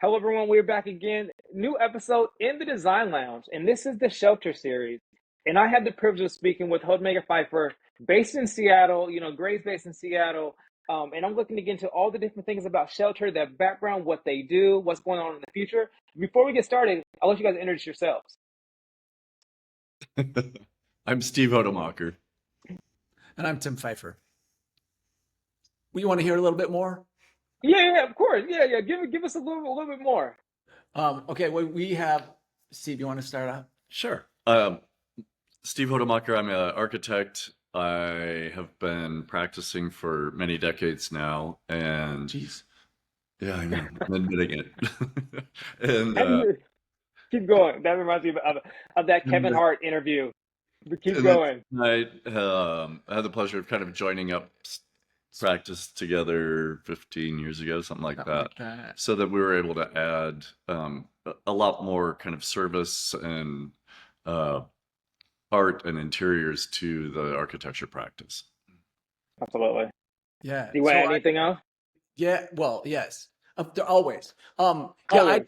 Hello, everyone. We're back again. New episode in the Design Lounge, and this is the Shelter series. And I had the privilege of speaking with Hoedemaker Pfeiffer, based in Seattle. Gray's based in Seattle. And I'm looking to get into all the different things about Shelter, their background, what they do, what's going on in the future. Before we get started, I'll let you guys introduce yourselves. I'm Steve Hoedemaker. And I'm Tim Pfeiffer. You want to hear a little bit more? Yeah, of course. Yeah. Give us a little bit more. Okay, well, we have Steve. You want to start out? Sure. Steve Hoedemaker, I'm an architect. I have been practicing for many decades now, and Jeez. yeah, I know, I'm admitting it. And Keep going. That reminds me of that Kevin and, Hart interview. Keep and then going. tonight, I had the pleasure of kind of joining up practice together 15 years ago, something like Something that, like that. so that we were able to add a lot more kind of service and uh, art and interiors to the architecture practice. Absolutely. Yeah. Do you want to add anything else? Yeah. Well, yes. Always. Yeah. Always.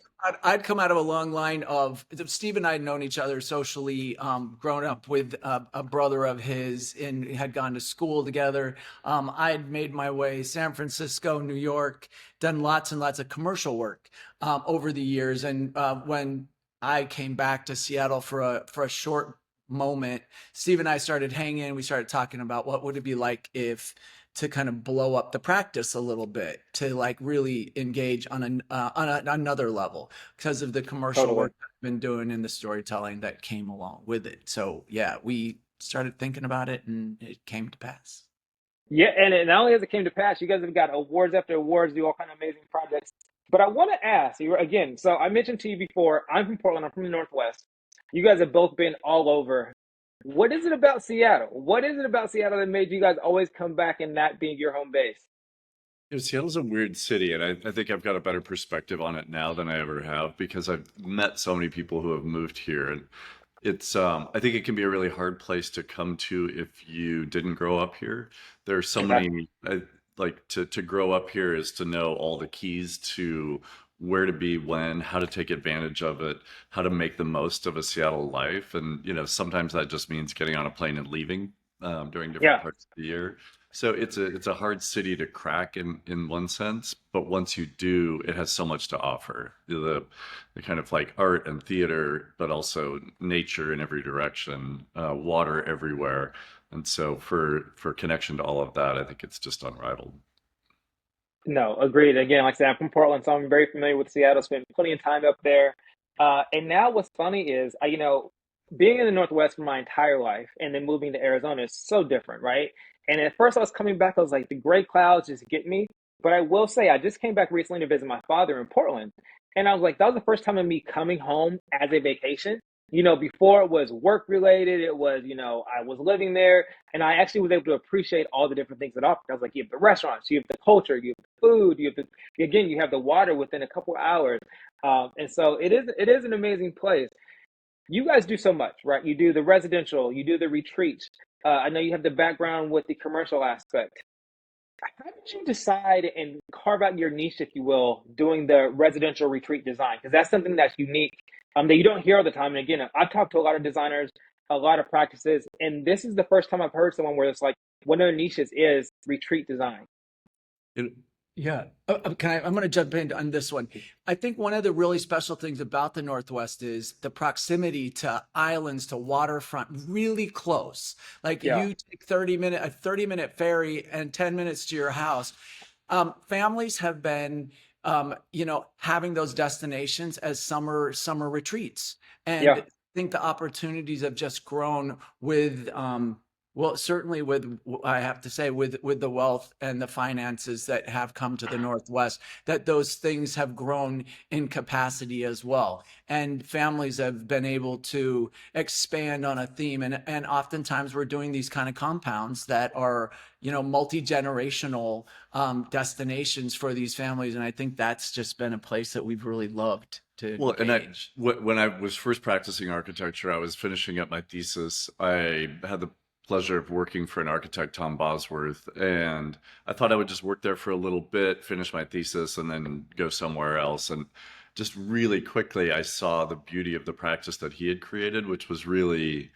I'd come out of a long line of Steve and I had known each other socially, grown up with a brother of his and had gone to school together. I had made my way San Francisco, New York, done lots and lots of commercial work over the years. And when I came back to Seattle for a short moment, Steve and I started hanging. We started talking about what would it be like if to kind of blow up the practice a little bit, to like really engage on another level because of the commercial Totally. work I've been doing and the storytelling that came along with it. So yeah, we started thinking about it and it came to pass. Yeah, and it not only has it came to pass, you guys have got awards after awards, do all kind of amazing projects. But I want to ask you again. So I mentioned to you before, I'm from Portland. I'm from the Northwest. You guys have both been all over. What is it about Seattle? What is it about Seattle that made you guys always come back and that being your home base? Seattle's a weird city, and I think I've got a better perspective on it now than I ever have because I've met so many people who have moved here, and it's I think it can be a really hard place to come to if you didn't grow up here. There are so Okay. many like to grow up here is to know all the keys to where to be when, how to take advantage of it, how to make the most of a Seattle life, and sometimes that just means getting on a plane and leaving during different Yeah. parts of the year. So it's a hard city to crack in one sense, but once you do, it has so much to offer. The kind of like art and theater, but also nature in every direction, water everywhere. And so for connection to all of that, I think it's just unrivaled. No, agreed. Again, like I said, I'm from Portland, so I'm very familiar with Seattle. Spent plenty of time up there. And now what's funny is, being in the Northwest for my entire life and then moving to Arizona is so different, right? And at first I was coming back, I was like, the gray clouds just get me. But I will say, I just came back recently to visit my father in Portland. And I was like, that was the first time of me coming home as a vacation. Before it was work related, it was, I was living there and I actually was able to appreciate all the different things that offer. I was like, you have the restaurants, you have the culture, you have the food, again, you have the water within a couple of hours. And so it is an amazing place. You guys do so much, right? You do the residential, you do the retreats. I know you have the background with the commercial aspect. How did you decide and carve out your niche, if you will, doing the residential retreat design? Because that's something that's unique, that you don't hear all the time. And again, I've talked to a lot of designers, a lot of practices, and this is the first time I've heard someone where it's like one of their niches is retreat design. It, Yeah. I'm going to jump in on this one. I think one of the really special things about the Northwest is the proximity to islands, to waterfront, really close. Like Yeah, you take a 30-minute ferry and 10 minutes to your house. Families have been, having those destinations as summer retreats. And yeah, I think the opportunities have just grown with, well, certainly with, I have to say, with the wealth and the finances that have come to the Northwest, that those things have grown in capacity as well. And families have been able to expand on a theme. And oftentimes we're doing these kind of compounds that are, multi-generational destinations for these families. And I think that's just been a place that we've really loved to well, and engage. when I was first practicing architecture, I was finishing up my thesis. I had the pleasure of working for an architect, Tom Bosworth, and I thought I would just work there for a little bit, finish my thesis, and then go somewhere else. And just really quickly, I saw the beauty of the practice that he had created, which was really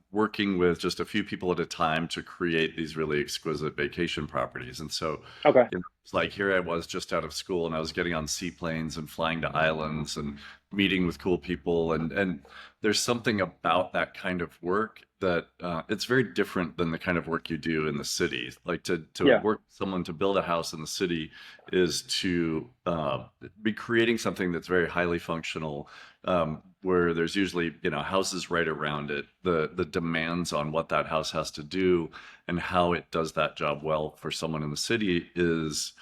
working with just a few people at a time to create these really exquisite vacation properties. And so, Okay. it's like here I was just out of school and I was getting on seaplanes and flying to islands and meeting with cool people. And there's something about that kind of work that it's very different than the kind of work you do in the city. Like to Yeah. work with someone to build a house in the city is to be creating something that's very highly functional, where there's usually, houses right around it. The demands on what that house has to do and how it does that job well for someone in the city is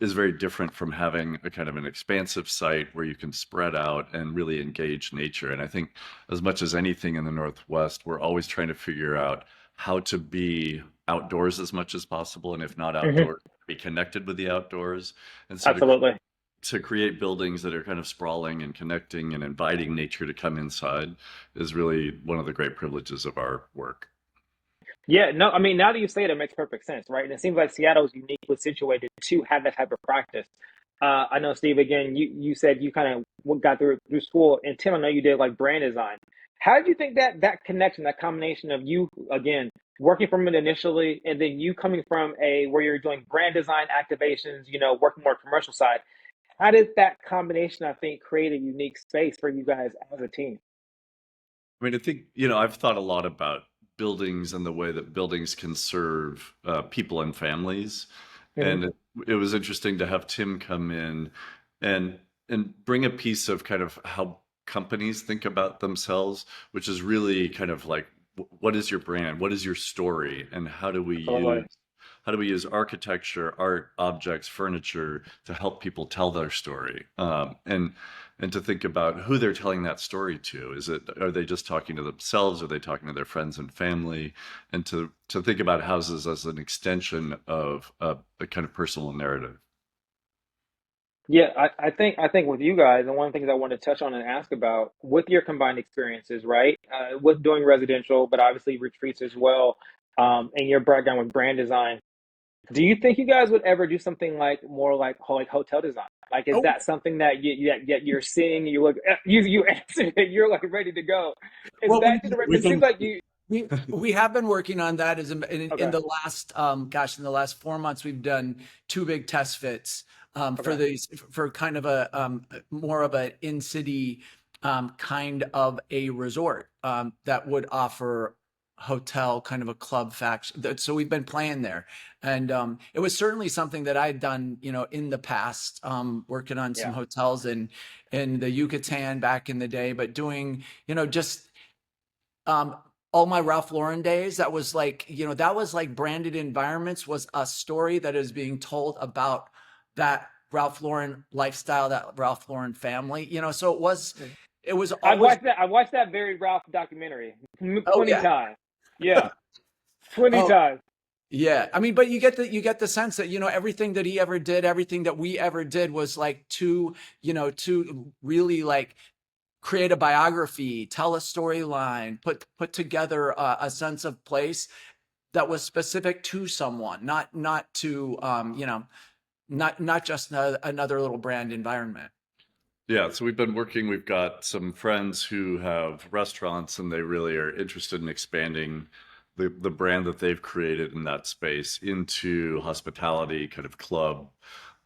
very different from having a kind of an expansive site where you can spread out and really engage nature. And I think as much as anything in the Northwest, we're always trying to figure out how to be outdoors as much as possible, and if not Hmm. outdoors, be connected with the outdoors. And so Absolutely. to create buildings that are kind of sprawling and connecting and inviting nature to come inside is really one of the great privileges of our work. Yeah, no, I mean, now that you say it, it makes perfect sense, right? And it seems like Seattle is uniquely situated to have that type of practice. I know, Steve, again, you said you kind of got through school, and Tim, I know you did like brand design. How did you think that connection, that combination of you, again, working from it initially, and then you coming from a where you're doing brand design activations, working more commercial side, how did that combination, I think, create a unique space for you guys as a team? I mean, I think, I've thought a lot about buildings and the way that buildings can serve people and families. Hmm. And it was interesting to have Tim come in and bring a piece of kind of how companies think about themselves, which is really kind of like, what is your brand? What is your story? And Absolutely. how do we use architecture, art, objects, furniture to help people tell their story? And to think about who they're telling that story to. Are they just talking to themselves? Are they talking to their friends and family? And to think about houses as an extension of a kind of personal narrative. Yeah, I think with you guys, and one of the things I wanted to touch on and ask about with your combined experiences, right? With doing residential, but obviously retreats as well, and your background with brand design. Do you think you guys would ever do something like more like hotel design? Like, is Oh, that something that you're seeing? You look, you answered it. You're like ready to go. Is well, that the direction? We've It seems been like you. we have been working on that as in Okay. the last in the last 4 months we've done two big test fits for Okay. these for kind of a more of an in-city kind of a resort that would offer hotel kind of a club faction. So we've been playing there, and it was certainly something that I'd done in the past, working on some Yeah. hotels in the Yucatan back in the day, but doing just um all my Ralph Lauren days, that was like, that was like branded environments was a story that is being told about that Ralph Lauren lifestyle, that Ralph Lauren family, so it was I've always. watched that. I've watched that very Ralph documentary Oh 20 yeah. times. Yeah, 20 Oh times. yeah. I mean, but you get the sense that, everything that he ever did, everything that we ever did was like to really like create a biography, tell a storyline, put together a sense of place that was specific to someone, not to not just another little brand environment. Yeah, so we've been working. We've got some friends who have restaurants, and they really are interested in expanding the brand that they've created in that space into hospitality, kind of club.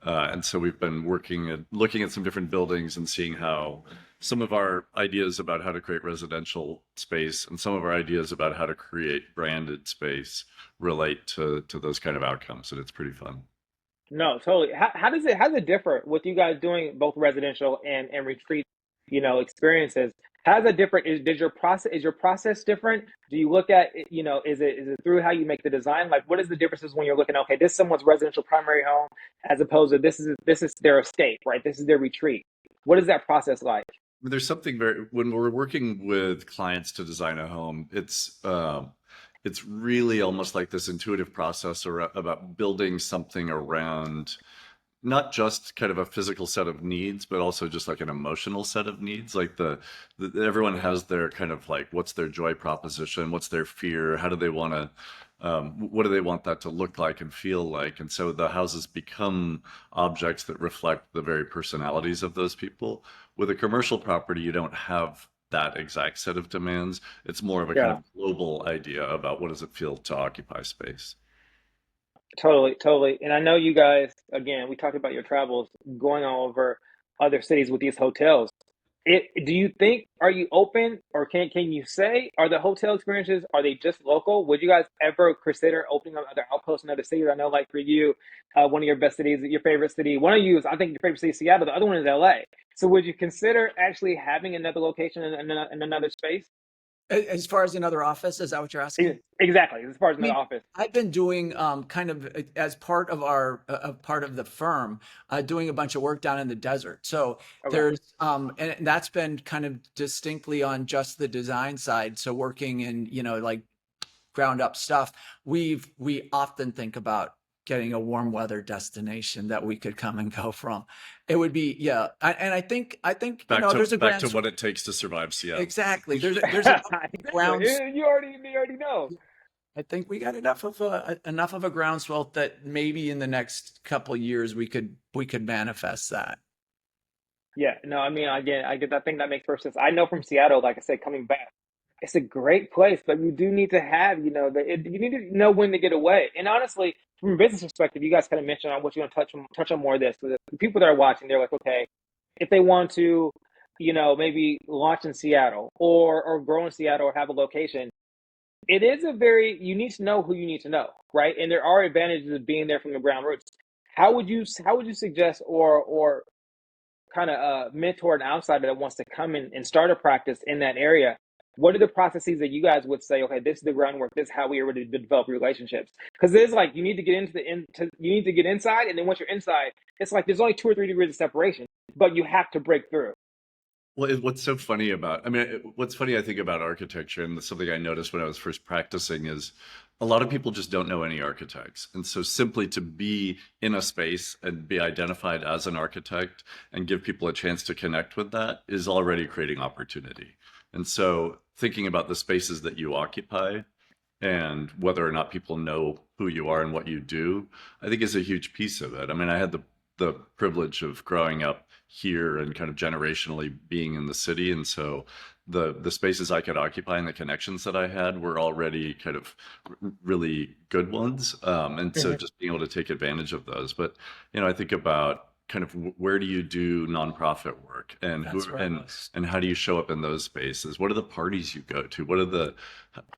And so we've been working at looking at some different buildings and seeing how some of our ideas about how to create residential space and some of our ideas about how to create branded space relate to those kind of outcomes. And it's pretty fun. No, totally. How does it differ with you guys doing both residential and retreat, experiences? How does that differ? Is your process different? Do you look at it, is it through how you make the design? Like, what is the differences when you're looking, okay, this is someone's residential primary home as opposed to this is their estate, right? This is their retreat. What is that process like? There's something very when we're working with clients to design a home, it's really almost like this intuitive process about building something around not just kind of a physical set of needs, but also just like an emotional set of needs. Like everyone has their kind of like, what's their joy proposition? What's their fear? How do they want to What do they want that to look like and feel like? And so the houses become objects that reflect the very personalities of those people. With a commercial property, you don't have that exact set of demands. It's more of a kind Yeah. of global idea about what does it feel to occupy space. Totally, totally. And I know you guys, again, we talked about your travels going all over other cities with these hotels. Do you think, are you open or can you say, are the hotel experiences, are they just local? Would you guys ever consider opening up other outposts in other cities? I know, like for you, one of your best cities, your favorite city, one of you is, I think your favorite city is Seattle, the other one is LA. So would you consider actually having another location in another space? As far as another office, is that what you're asking? Exactly, as far as I another mean, office. I've been doing kind of as part of our part of the firm, doing a bunch of work down in the desert. So Okay. there's and that's been kind of distinctly on just the design side. So working in, like ground up stuff. We often think about getting a warm weather destination that we could come and go from. It would be, yeah. And I think there's a Back to ground. what it takes to survive Seattle. Exactly. There's a Exactly. grounds. You already know. I think we got enough of a groundswell that maybe in the next couple years we could manifest that. Yeah, no, I mean, again, I think that makes perfect sense. I know from Seattle, like I said, coming back, it's a great place, but you do need to have, you need to know when to get away. And honestly, from a business perspective, you guys kind of mentioned on what you're going to touch on more of this. The people that are watching, they're like, okay, if they want to, maybe launch in Seattle or grow in Seattle or have a location, it is a very you need to know who you need to know, right? And there are advantages of being there from the ground roots. How would you suggest or kind of mentor an outsider that wants to come in and start a practice in that area? What are the processes that you guys would say, okay, this is the groundwork, this is how we already develop relationships? Because it's like you need to get you need to get inside, and then once you're inside, it's like there's only 2 or 3 degrees of separation, but you have to break through. Well, what's so funny about, I mean, what's funny, I think, about architecture, and something I noticed when I was first practicing is a lot of people just don't know any architects. And so simply to be in a space and be identified as an architect and give people a chance to connect with that is already creating opportunity. And so thinking about the spaces that you occupy and whether or not people know who you are and what you do, I think is a huge piece of it. I mean, I had the privilege of growing up here and kind of generationally being in the city, and so the spaces I could occupy and the connections that I had were already kind of really good ones. And so Mhm. just being able to take advantage of those. But I think about kind of where do you do nonprofit work and That's where I was. and how do you show up in those spaces? What are the parties you go to? What are the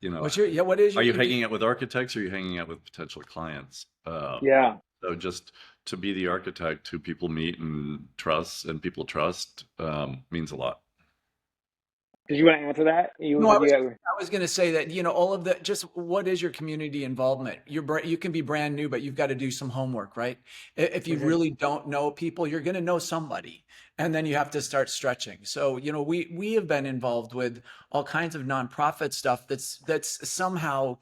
you know What is are your you community? hanging out with architects or are you hanging out with potential clients? Yeah. So just to be the architect who people meet and trust and people trust means a lot. Did you want to answer that? You No, I was you I was going to say that, all of the just what is your community involvement? You can be brand new, but you've got to do some homework, right? If you Mhm. really don't know people, you're going to know somebody, and then you have to start stretching. So, we have been involved with all kinds of nonprofit stuff that's somehow,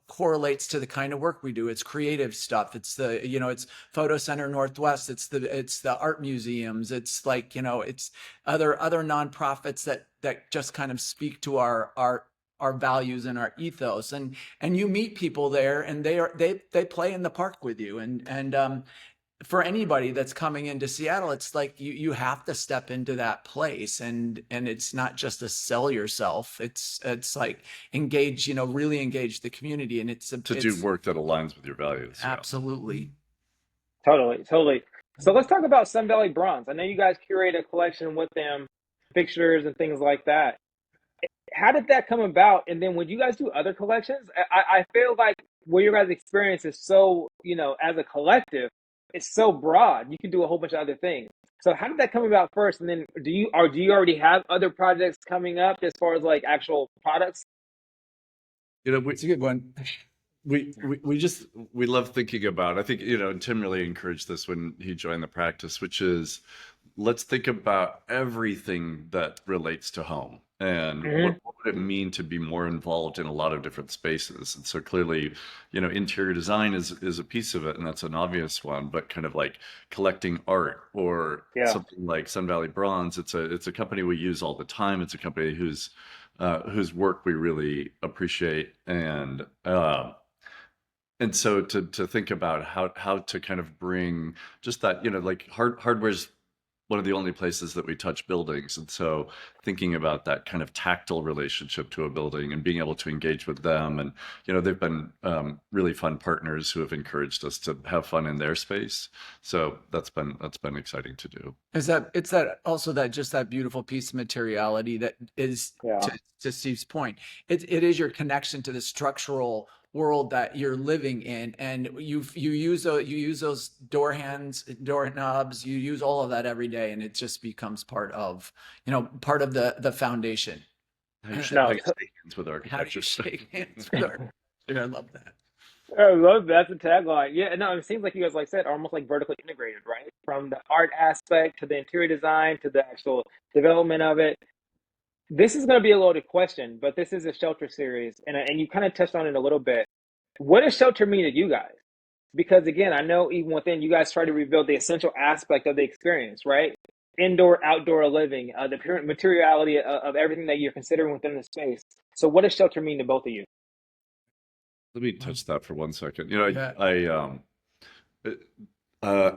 correlates to the kind of work we do. It's creative stuff. It's Photo Center Northwest. It's the art museums. It's like, it's other nonprofits that just kind of speak to our values and our ethos, and you meet people there, and they play in the park with you, and for anybody that's coming into Seattle, it's like you have to step into that place, and it's not just to sell yourself. It's like engage, really engage the community, and To do it's work that aligns with your values. Yeah. absolutely. Totally, totally. So let's talk about Sun Valley Bronze. I know you guys curate a collection with them, pictures and things like that. How did that come about? And then would you guys do other collections? I feel like what your guys' experience is so, as a collective, it's so broad. You can do a whole bunch of other things. So how did that come about first? And then do you already have other projects coming up as far as like actual products? We It's a good one. we love thinking about, I think, and Tim really encouraged this when he joined the practice, which is let's think about everything that relates to home and Hmm. what would it mean to be more involved in a lot of different spaces. And so clearly, interior design is a piece of it, and that's an obvious one, but kind of like collecting art or Yeah. something like Sun Valley Bronze, it's a company we use all the time. It's a company whose work we really appreciate, and and so to think about how to kind of bring just that, like hardware's one of the only places that we touch buildings. And so thinking about that kind of tactile relationship to a building and being able to engage with them. And, they've been really fun partners who have encouraged us to have fun in their space. So that's been exciting to do. Is that it's that also that just that beautiful piece of materiality that is Yeah. to Steve's point. It is your connection to the structural world that you're living in, and you use those door knobs, you use all of that every day, and it just becomes part of the foundation. How No, you shake hands with How do you architecture. shake hands with our? I love that. I love that. That's the tagline. Yeah, no, it seems like you guys, like I said, are almost like vertically integrated, right? From the art aspect to the interior design to the actual development of it. This is going to be a loaded question, but this is a shelter series, and you kind of touched on it a little bit. What does shelter mean to you guys? Because again, I know even within you guys try to reveal the essential aspect of the experience, right? Indoor, outdoor living, the pure materiality of everything that you're considering within the space. So, what does shelter mean to both of you? Let me touch that for 1 second. Yeah. Uh,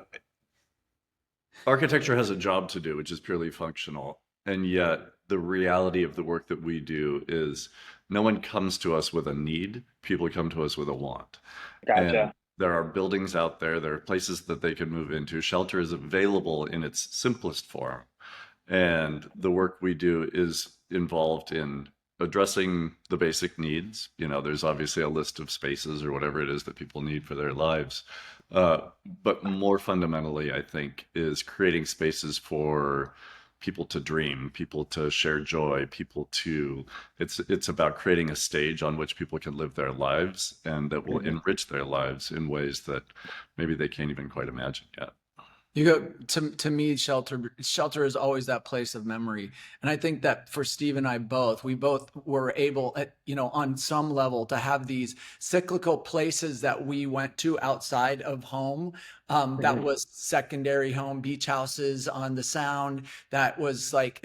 Architecture has a job to do, which is purely functional. And yet, the reality of the work that we do is no one comes to us with a need, people come to us with a want. And Gotcha. there are buildings out there, there are places that they can move into. Shelter is available in its simplest form. And the work we do is involved in addressing the basic needs. There's obviously a list of spaces or whatever it is that people need for their lives. Uh, but more fundamentally, I think, is creating spaces for people to dream, people to share joy, it's about creating a stage on which people can live their lives and that will Mhm. enrich their lives in ways that maybe they can't even quite imagine yet. You go to me, shelter is always that place of memory. And I think that for Steve and I both, we both were able at, on some level to have these cyclical places that we went to outside of home. That Mhm. was secondary home, beach houses on the Sound. That was like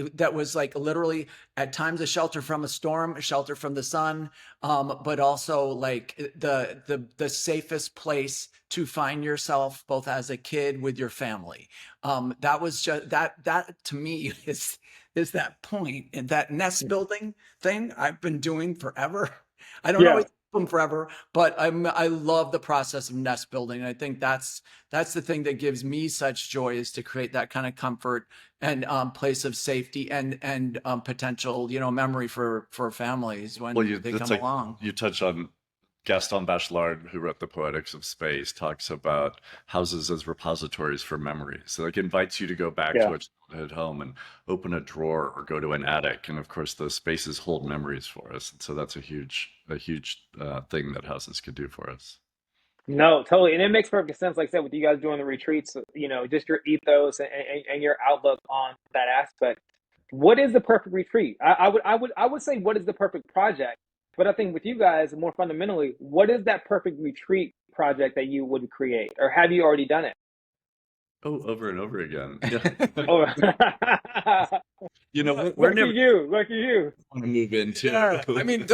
literally at times a shelter from a storm, a shelter from the sun, but also like the safest place to find yourself both as a kid with your family. That was just that to me is that point, and that nest building thing I've been doing forever. I don't always Yeah. do them forever, but I love the process of nest building. And I think that's the thing that gives me such joy, is to create that kind of comfort and place of safety and potential, memory for families Well, when they that's come like along. you touch on Gaston Bachelard, who wrote The Poetics of Space, talks about houses as repositories for memory. So, like, invites you to go back to Yeah. a childhood home and open a drawer or go to an attic. And of course, those spaces hold memories for us. And so that's a huge thing that houses could do for us. No, totally. And it makes perfect sense, like I said, with you guys doing the retreats, just your ethos and your outlook on that aspect. What is the perfect retreat? I would say what is the perfect project? But I think with you guys, more fundamentally, what is that perfect retreat project that you would create? Or have you already done it? Oh, over and over again. Yeah. Oh, We're lucky never you, lucky you. want to move into. Yeah, I mean,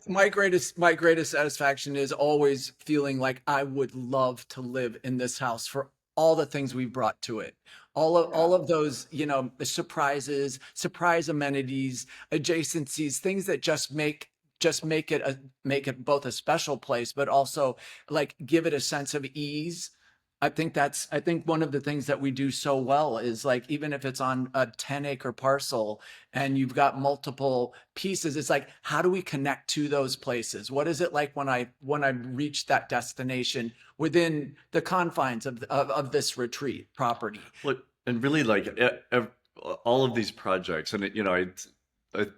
my greatest satisfaction is always feeling like I would love to live in this house for all the things we've brought to it. Yeah. All of those, the surprises, surprise amenities, adjacencies, things that just make it both a special place, but also like give it a sense of ease. I think one of the things that we do so well is, like, even if it's on a 10-acre parcel and you've got multiple pieces, it's like, how do we connect to those places? What is it like when I reach that destination within the confines of this retreat property? Look, and really, like, all of these projects, and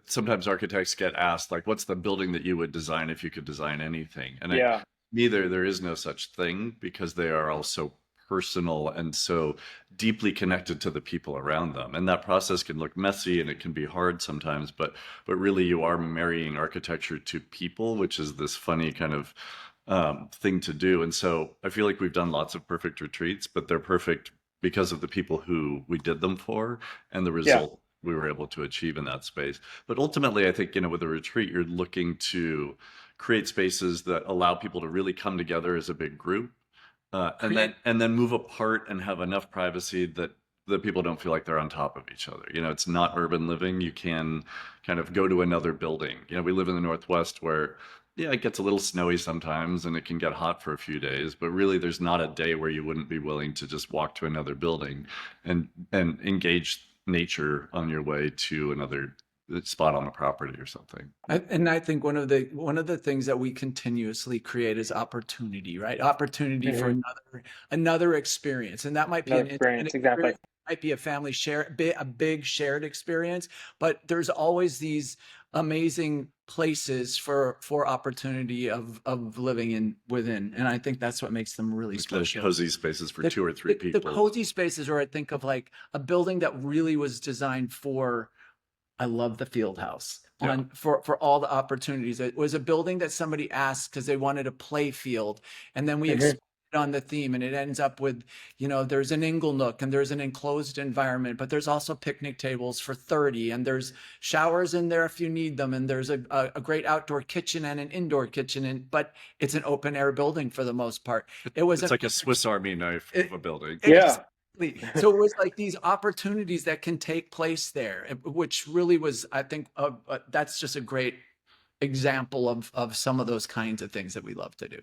sometimes architects get asked, like, what's the building that you would design if you could design anything? And Yeah. neither there is no such thing, because they are all so personal and so deeply connected to the people around them. And that process can look messy and it can be hard sometimes, but really you are marrying architecture to people, which is this funny kind of thing to do. And so I feel like we've done lots of perfect retreats, but they're perfect because of the people who we did them for and the Yeah. result we were able to achieve in that space. But ultimately, I think, with a retreat, you're looking to create spaces that allow people to really come together as a big group, and then move apart and have enough privacy that people don't feel like they're on top of each other. It's not urban living. You can kind of go to another building. We live in the Northwest where, yeah, it gets a little snowy sometimes and it can get hot for a few days, but really there's not a day where you wouldn't be willing to just walk to another building and engage nature on your way to another spot on the property or something. And I think one of the things that we continuously create is opportunity, right? Opportunity for another experience, and that might be No an intimate experience, exactly. experience, might be a family share, a big shared experience, but there's always these amazing places for opportunity of living within, and I think that's what makes them really special. Cozy spaces for 2 or 3 people. The cozy spaces, or I think of like a building that really was designed for. I love the field house for all the opportunities. It was a building that somebody asked because they wanted a play field. And then we expanded on the theme, and it ends up with, there's an ingle nook and there's an enclosed environment, but there's also picnic tables for 30, and there's showers in there if you need them. And there's a great outdoor kitchen and an indoor kitchen, but it's an open air building for the most part. It's like a Swiss Army knife of a building. Yeah. So it was like these opportunities that can take place there, which really was, I think, that's just a great example of some of those kinds of things that we love to do.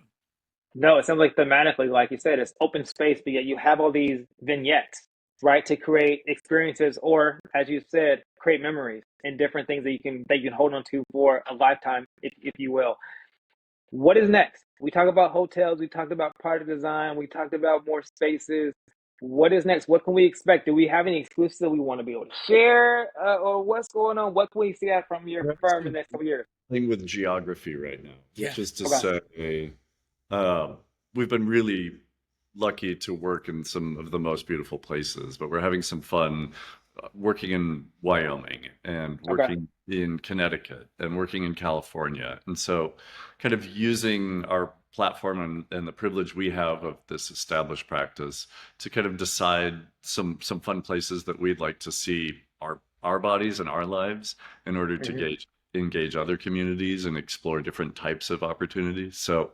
No, it sounds like thematically, like you said, it's open space, but yet you have all these vignettes, right, to create experiences, or as you said, create memories and different things that you can hold on to for a lifetime, if you will. What is next? We talked about hotels, we talked about product design, we talked about more spaces. What is next? What can we expect? Do we have any exclusives that we want to be able to share, or what's going on? What can we see out from your firm in the next couple of years? Thing with geography right now, which is to Okay. say, we've been really lucky to work in some of the most beautiful places, but we're having some fun working in Wyoming and working in Connecticut and working in California. And so kind of using our platform and the privilege we have of this established practice to kind of decide some fun places that we'd like to see our bodies and our lives in order to engage other communities and explore different types of opportunities. So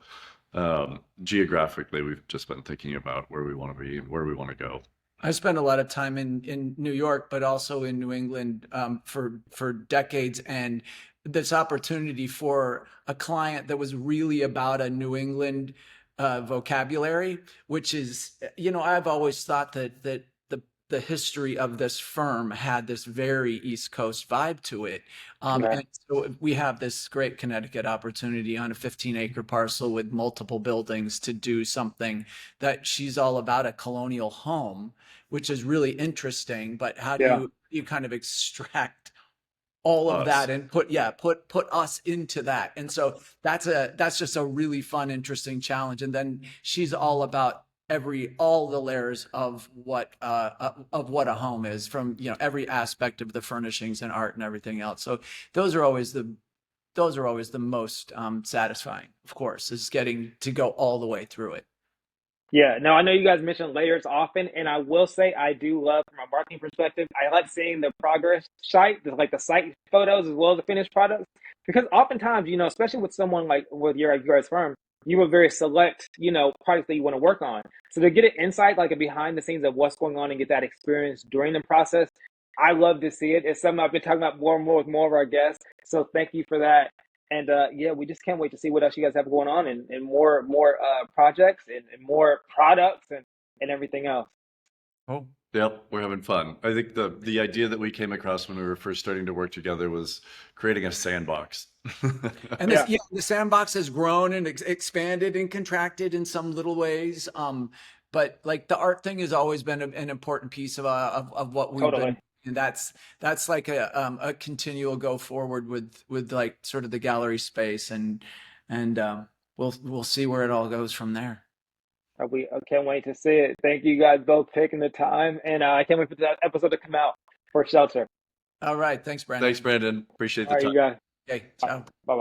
geographically, we've just been thinking about where we want to be, where we want to go. I spent a lot of time in New York, but also in New England for decades, and this opportunity for a client that was really about a New England vocabulary, which is, I've always thought that the history of this firm had this very East Coast vibe to it. And so we have this great Connecticut opportunity on a 15-acre parcel with multiple buildings to do something that she's all about, a colonial home, which is really interesting. But how do you kind of extract all of that and put us into that? And so that's just a really fun, interesting challenge. And then she's all about all the layers of what a home is, from every aspect of the furnishings and art and everything else. So those are always the most satisfying, of course, is getting to go all the way through it. Yeah, no, I know you guys mention layers often, and I will say I do love, from a marketing perspective, I like seeing the progress site, like the site photos as well as the finished products, because oftentimes, especially with someone like with your guys' firm, you have very select, products that you want to work on. So to get an insight, like a behind the scenes of what's going on and get that experience during the process, I love to see it. It's something I've been talking about more and more with more of our guests. So thank you for that. And we just can't wait to see what else you guys have going on, and more projects and more products and everything else. Oh, yep, we're having fun. I think the idea that we came across when we were first starting to work together was creating a sandbox. And the sandbox has grown and expanded and contracted in some little ways. But like the art thing has always been an important piece of what we've been. And that's like a continual go forward with like sort of the gallery space, and we'll see where it all goes from there. I can't wait to see it. Thank you guys both for taking the time, and I can't wait for that episode to come out for Shelter. All right, thanks, Brandon. Thanks, Brandon. Appreciate the time. All right, you guys. Okay, ciao. Bye-bye.